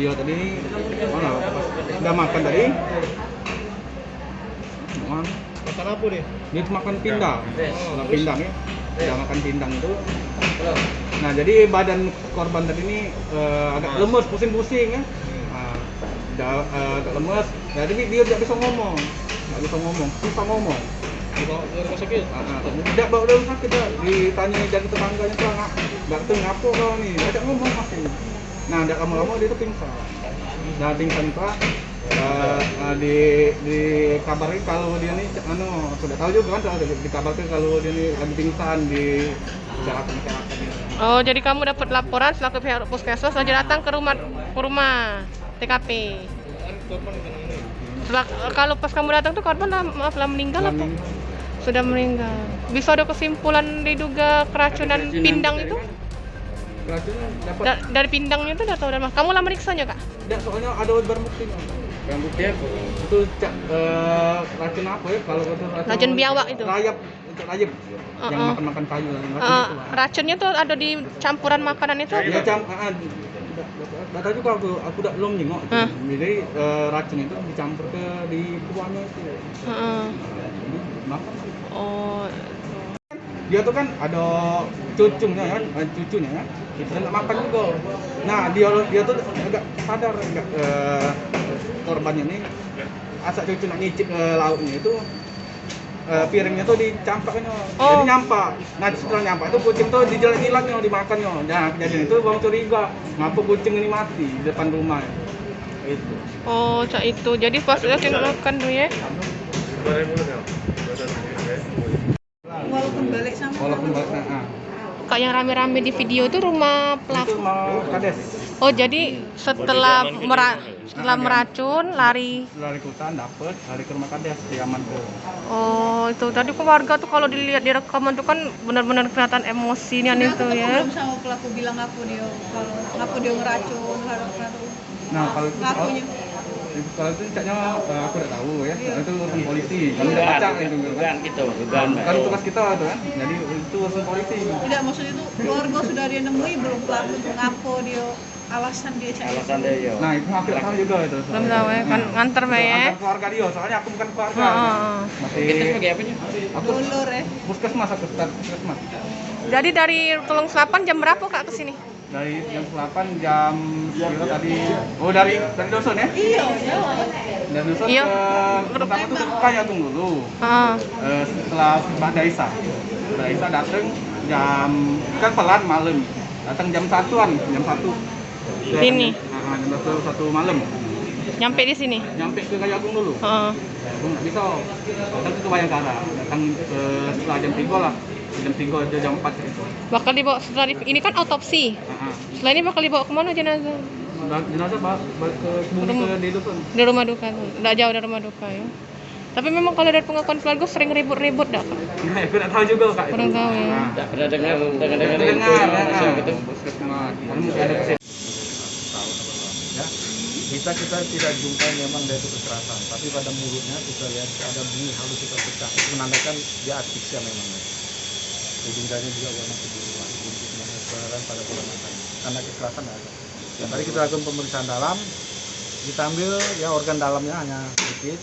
Dia tadi mana? Udah makan tadi? Makan apa nih? Dia makan pindang. Nah, pindang ya. Udah makan pindang itu. Nah, jadi badan korban tadi ini agak lemes, pusing-pusing ya. Nah, agak lemes. Jadi dia tidak bisa ngomong. Nggak bisa ngomong, susah ngomong. Dibawa ke rumah sakit? Tidak bawa ke rumah sakit, ditanya dari tetangganya tuh nggak tahu ngapo kau nih, tidak ngomong masih. Nah, tidak lama-lama dia tuh pingsan. Nah, pingsan Pak, dikabarin kalau dia nih, sudah tahu juga kan, dikabarkan kalau dia nih lagi pingsan di masyarakat. Oh, jadi kamu dapat laporan selaku pihak puskesmas saja datang ke rumah TKP. Korban kena ini. Kalau pas kamu datang tuh korban lah meninggal apa? Sudah meninggal. Bisa ada kesimpulan diduga keracunan pindang itu? Racunnya dapat Dari pindangnya itu udah tahu dari mana? Kamu lah meriksanya kak? tidak, soalnya ada barang bukti. Barang bukti itu racun apa ya? Kalau itu Racun biawak itu? Rayap, itu rayap. Yang makan kayu. Racunnya tuh ada di campuran makanan itu? Ya nggak tahu juga aku udah belum nengok. Jadi racun itu dicampur di kuahnya itu. Jadi makan. Oh. Dia tuh kan ada cucunya ya, itu nggak makan juga. Nah dia tuh agak sadar, korbannya ini asal cucu nak ngicip lauknya itu piringnya tuh dicampaknya, jadi nyampak. Nah setelah nyampak itu kucing tuh dijilat-jilatnya, dimakannya. Nah kejadian itu bang curiga, ngapa kucing ini mati di depan rumah itu. Oh, cak itu. Jadi pas kucing makan tuh ya? Walaupun balik sama Kak yang rame-rame di video itu rumah Itu pelaku. mau kades. Oh, jadi setelah meracun lari. Lari ke hutan dapet, lari ke rumah kades diamankan. Oh, itu tadi keluarga tuh kalau dilihat di rekaman tuh kan benar-benar kelihatan emosinya itu ya. belum sama pelaku bilang ngaku dia ngeracun. Nah kalau Ngakunya. kalau itu caknya aku udah tahu ya, itu urusan polisi. Kami udah baca itu kan. Kan tugas kita tuh kan. Jadi itu urusan polisi. Tidak, maksudnya itu keluarga sudah dia nemui belum pelaku itu ngaku dia alasan dia cari. Nah itu aku udah tahu juga itu. Belum tahu ya, kan nganter Mbak ya. Antar keluarga dia, soalnya aku bukan keluarga. Masih. Aku Dulur ya. puskesmas, aku start puskesmas. Jadi dari Tulung Selapan jam berapa Kak ke sini? Dari jam 8 jam kira tadi. Oh dari Dusun ya? Iya. Dari Dusun Iya. pertama tuh ke Kayatung dulu. Setelah Mbak Daisa datang jam kan pelan malam. Datang jam 1-an, jam 1. Sini. Jam 1 malam. Nyampe di sini. Nyampe ke Kayatung dulu. Aku nggak bisa. Datang ke Bayangkara. Datang setelah jam 3 lah. Jam 3 jam 4 itu. Bakal dibawa setelah ini kan autopsi. Setelah ini bakal dibawa kemana jenazah? Jenazah balik ke bumi ke di Dusun. Di rumah duka tuh. Nggak jauh dari rumah duka ya. Tapi memang kalau dari pengakuan keluarga sering ribut-ribut dah Kak? Nah, aku nggak tahu juga Kak. Kurang tahu ya. Nah, Pernah dengar gitu. Kita tidak jumpai memang dari kekerasan, tapi pada mulutnya kita lihat ada bunyi halus kita pecah, itu menandakan dia asfiksia memang. Hidungnya juga warna kebiruan, untuk mengeluarkan pada kelembapan karena kekerasan ada. Tadi kita lakukan pemeriksaan dalam, kita ambil ya organ dalamnya hanya sedikit,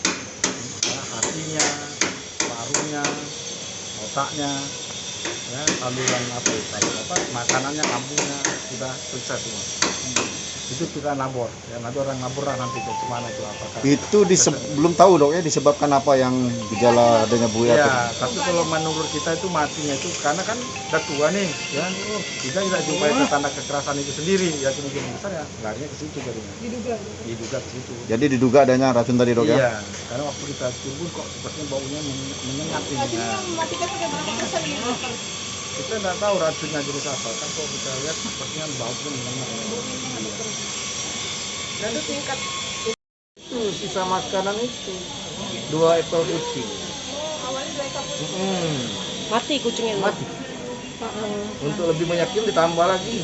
ya, hatinya, parunya, otaknya, ya, saluran makanannya, lambungnya sudah periksa semua. Itu kita labor, ya nanti orang labor nanti ke mana itu apakah itu belum tahu dok ya disebabkan apa yang gejala adanya buaya. Ya, tapi kalau menurut kita itu matinya itu karena kan udah tua nih, ya kita tidak jumpai tanda kekerasan itu sendiri, ya kemungkinan besar ya larinya ke situ jadinya. Diduga ke situ. Jadi diduga adanya racun tadi dok ya? Iya, karena waktu kita turun kok sepertinya baunya menyengat ini. Racunnya mematikan sudah berapa persen ini? Kita nggak tahu racunnya jenis apa kan, kalau kita lihat sepertinya baunya menyengat. Dan itu tingkat Itu sisa makanan itu 2 ekor kucing. Awalnya 2 ekor mati kucingnya. Mati. Untuk lebih meyakinkan ditambah lagi.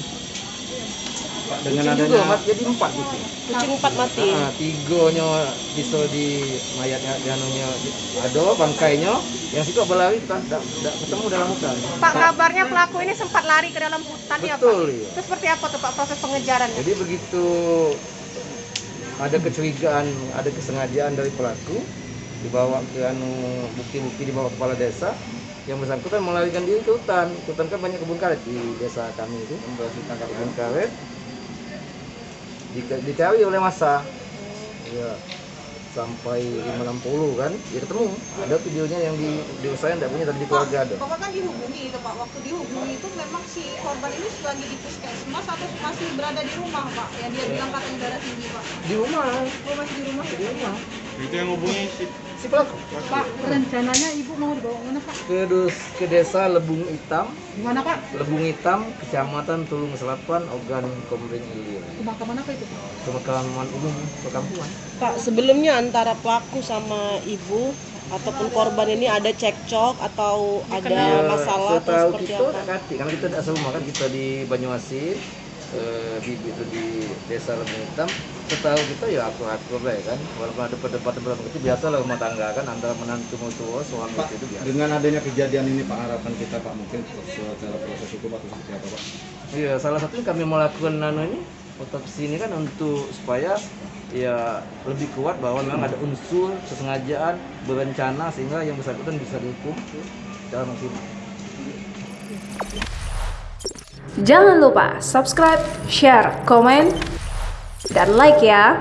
Dengan Kucing juga mati jadi 4 kucing. Kucing 4 mati. Nah, 3-nya bisa di mayatnya dianunya ada bangkainya, yang situ berlari kita tidak ketemu dalam hutan. Pak, kabarnya pelaku ini sempat lari ke dalam hutan ya, Pak? Betul, iya. Itu seperti apa tuh Pak proses pengejarannya? Jadi begitu ada kecurigaan, ada kesengajaan dari pelaku, dibawa ke bukti-bukti dibawa ke kepala desa, yang bersangkutan melarikan diri ke hutan. Hutan kan banyak kebun karet di desa kami itu, kebun karet. Dicari oleh massa, ya, sampai 560 kan, dia ketemu. Ada videonya yang di saya tidak punya, tadi di keluarga ada. Bapak kan dihubungi itu Pak, waktu dihubungi itu memang si korban ini lagi di puskesmas atau masih berada di rumah Pak, yang dia bilang katanya darah tinggi Pak? Di rumah, Oh masih di rumah? di rumah. Itu yang hubungi Si pelaku Pak, rencananya ibu mau dibawa kemana Pak? ke desa Lebung Hitam, Gimana Pak? Lebung Hitam, Kecamatan Tulung Selatan, Ogan Komering Ilir. Pemakaman apa itu Pak? Pemakaman umum perkampungan. Pak, sebelumnya antara pelaku sama ibu ataupun korban ini ada cekcok atau ada masalah atau setahu seperti kita apa? kakak, karena kita tidak serumah kan, kita di Banyuasin, itu di desa Lebung Hitam. Setahu kita ya akur-akur ya kan, walaupun ada perdebatan kecil, biasa lah rumah tangga kan, antara menantu mertua suami Pak, itu biasa. dengan adanya kejadian ini Pak, harapan kita Pak mungkin secara proses hukum atau seperti apa Pak? Iya, salah satunya kami melakukan ini otopsi ini kan untuk supaya ya lebih kuat bahwa memang ada unsur kesengajaan berencana sehingga yang bersangkutan bisa dihukum secara maksimal. Jangan lupa subscribe, share, komen, dan like ya.